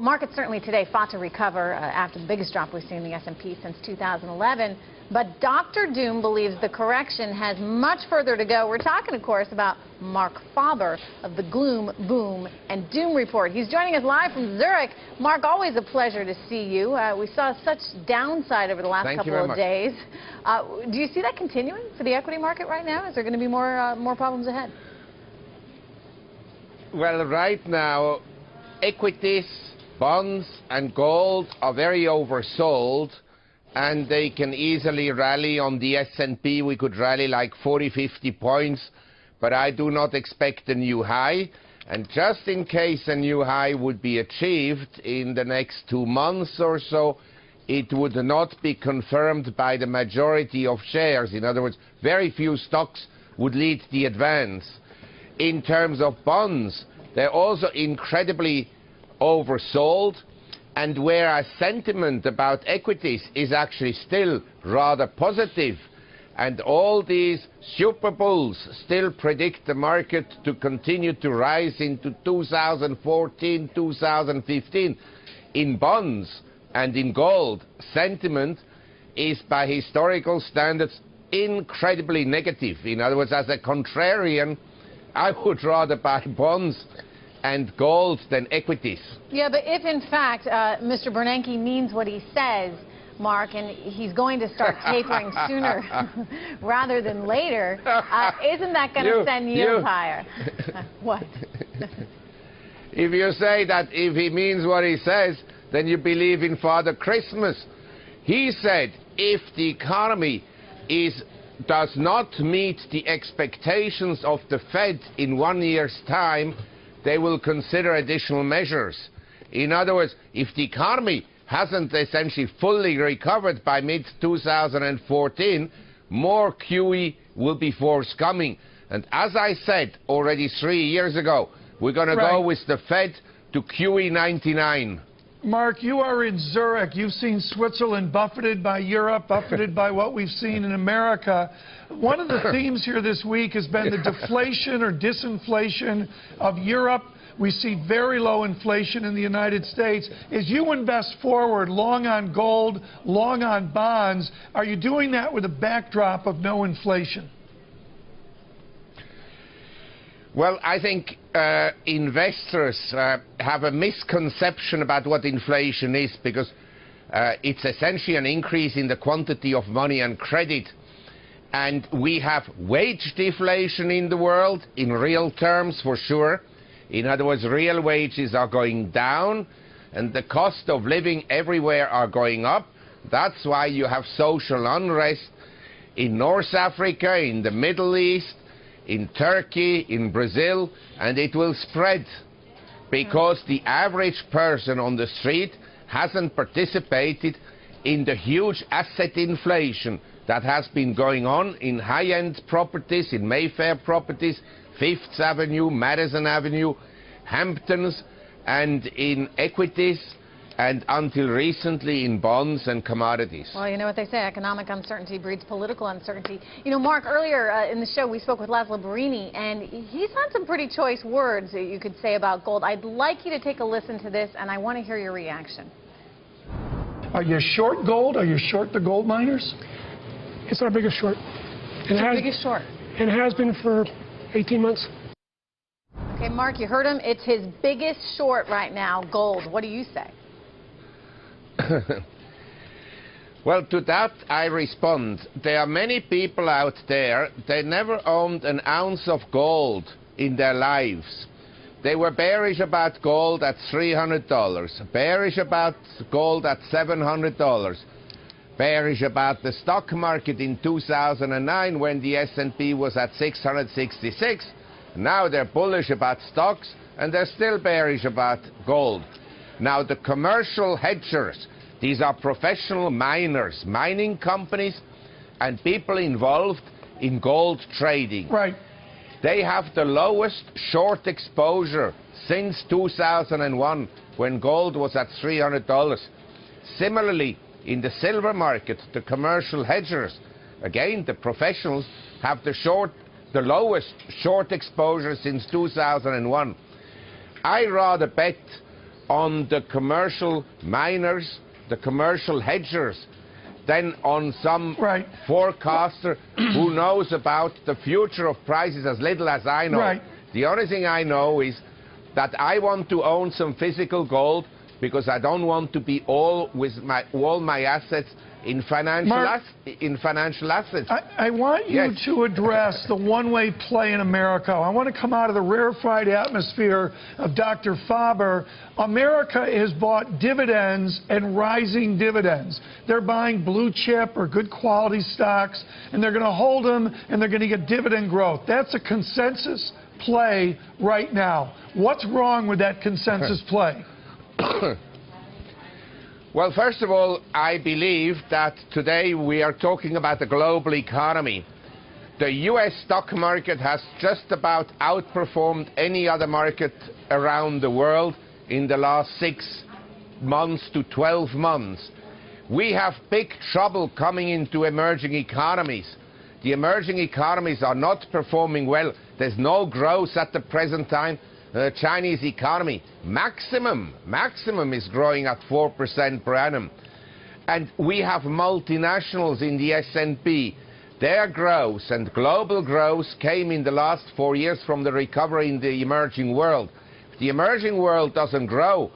Markets certainly today fought to recover after the biggest drop we've seen in the S&P since 2011. But Dr. Doom believes the correction has much further to go. We're talking, of course, about Marc Faber of the Gloom, Boom, and Doom Report. He's joining us live from Zurich. Marc, always a pleasure to see you. We saw such downside over the last couple of days. Do you see that continuing for the equity market right now? Is there going to be more problems ahead? Well, right now, equities, bonds and gold are very oversold, and they can easily rally. On the S&P, we could rally like 40, 50 points, but I do not expect a new high. And just in case a new high would be achieved in the next 2 months or so, it would not be confirmed by the majority of shares. In other words, very few stocks would lead the advance. In terms of bonds, they're also incredibly oversold, and whereas sentiment about equities is actually still rather positive, and all these super bulls still predict the market to continue to rise into 2014, 2015, in bonds and in gold, sentiment is by historical standards incredibly negative. In other words, as a contrarian, I would rather buy bonds and gold than equities. Yeah, but if in fact Mr. Bernanke means what he says, Mark, and he's going to start tapering sooner rather than later, isn't that going to send yields higher? What? If you say that if he means what he says, then you believe in Father Christmas. He said if the economy does not meet the expectations of the Fed in 1 year's time, they will consider additional measures. In other words, if the economy hasn't essentially fully recovered by mid-2014, more QE will be forthcoming. And as I said already 3 years ago, we're going to go with the Fed to QE 99. Mark, you are in Zurich. You've seen Switzerland buffeted by Europe, buffeted by what we've seen in America. One of the themes here this week has been the deflation or disinflation of Europe. We see very low inflation in the United States. As you invest forward, long on gold, long on bonds, are you doing that with a backdrop of no inflation? Well, I think investors have a misconception about what inflation is, because it's essentially an increase in the quantity of money and credit. And we have wage deflation in the world, in real terms for sure. In other words, real wages are going down, and the cost of living everywhere are going up. That's why you have social unrest in North Africa, in the Middle East, in Turkey, in Brazil, and it will spread because the average person on the street hasn't participated in the huge asset inflation that has been going on in high-end properties, in Mayfair properties, Fifth Avenue, Madison Avenue, Hamptons, and in equities, and until recently in bonds and commodities. Well, you know what they say, economic uncertainty breeds political uncertainty. You know, Mark, earlier in the show we spoke with Laszlo Barini, and he's had some pretty choice words that you could say about gold. I'd like you to take a listen to this, and I want to hear your reaction. Are you short gold? Are you short the gold miners? It's our biggest short. It's our biggest short. And it has been for 18 months. Okay, Mark, you heard him. It's his biggest short right now, gold. What do you say? Well, to that I respond. There are many people out there, they never owned an ounce of gold in their lives. They were bearish about gold at $300, bearish about gold at $700, bearish about the stock market in 2009 when the S&P was at 666. Now they're bullish about stocks, and they're still bearish about gold. Now, the commercial hedgers, these are professional miners, mining companies, and people involved in gold trading. Right. They have the lowest short exposure since 2001, when gold was at $300. Similarly, in the silver market, the commercial hedgers, again, the professionals, have the lowest short exposure since 2001. I rather bet on the commercial miners, the commercial hedgers, than on some forecaster who knows about the future of prices as little as I know. Right. The only thing I know is that I want to own some physical gold because I don't want to be all my assets in financial assets. I want you to address the one-way play in America. I want to come out of the rarefied atmosphere of Dr. Faber. America has bought dividends and rising dividends. They're buying blue chip or good quality stocks, and they're going to hold them, and they're going to get dividend growth. That's a consensus play right now. What's wrong with that consensus play? Well, first of all, I believe that today we are talking about the global economy. The U.S. stock market has just about outperformed any other market around the world in the last 6 months to 12 months. We have big trouble coming into emerging economies. The emerging economies are not performing well. There's no growth at the present time. The Chinese economy, maximum is growing at 4% per annum. And we have multinationals in the S&P. Their growth and global growth came in the last 4 years from the recovery in the emerging world. If the emerging world doesn't grow,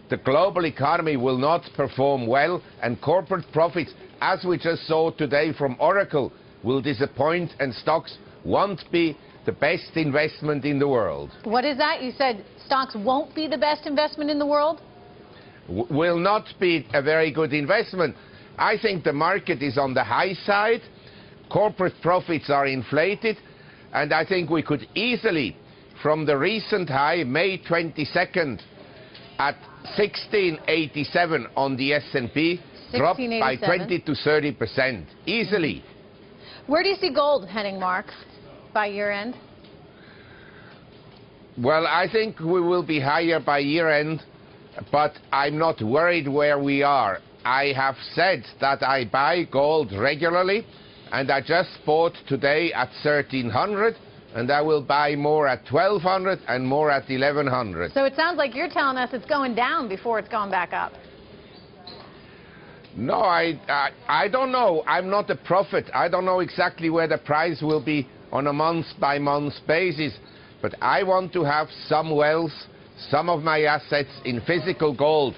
the global economy will not perform well, and corporate profits, as we just saw today from Oracle, will disappoint, and stocks won't be the best investment in the world. What is that? You said stocks won't be the best investment in the world? Will not be a very good investment. I think the market is on the high side. Corporate profits are inflated. And I think we could easily, from the recent high, May 22nd, at 1687 on the S&P, drop by 20 to 30%. Easily. Where do you see gold heading, Mark, by year-end? Well, I think we will be higher by year-end, but I'm not worried where we are. I have said that I buy gold regularly, and I just bought today at 1,300, and I will buy more at 1,200 and more at 1,100. So it sounds like you're telling us it's going down before it's going back up. No, I don't know. I'm not a prophet. I don't know exactly where the price will be on a month-by-month basis. But I want to have some wealth, some of my assets in physical gold,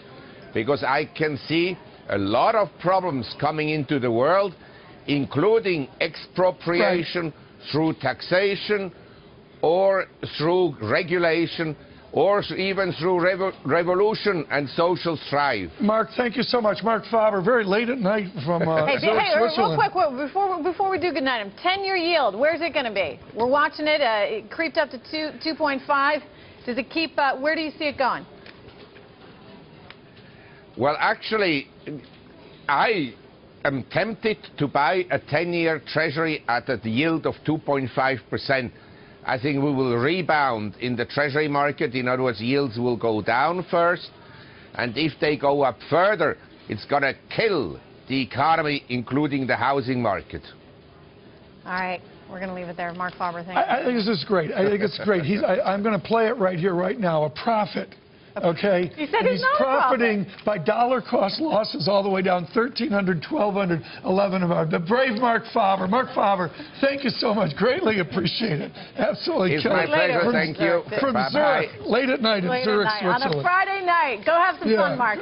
because I can see a lot of problems coming into the world, including expropriation through taxation or through regulation, or even through revolution and social strife. Mark, thank you so much. Marc Faber, very late at night from Zurich, Switzerland. Real quick, before we do good night, 10-year yield, where's it going to be? We're watching it. It creeped up to 2.5. Does it keep, where do you see it going? Well, actually, I am tempted to buy a 10-year treasury at a yield of 2.5%. I think we will rebound in the treasury market. In other words, yields will go down first. And if they go up further, it's going to kill the economy, including the housing market. All right. We're going to leave it there. Marc Faber, thank you. I think this is great. I think it's great. I'm going to play it right here, right now. A profit. Okay? He said he's not profiting by dollar-cost losses all the way down 1,300, 1,200, 1,100. The brave Marc Faber. Marc Faber, thank you so much. Greatly appreciate it. Absolutely. It's my pleasure. Thank you. From Zurich, late at night in Zurich, Switzerland. On a Friday night. Go have some fun, Mark.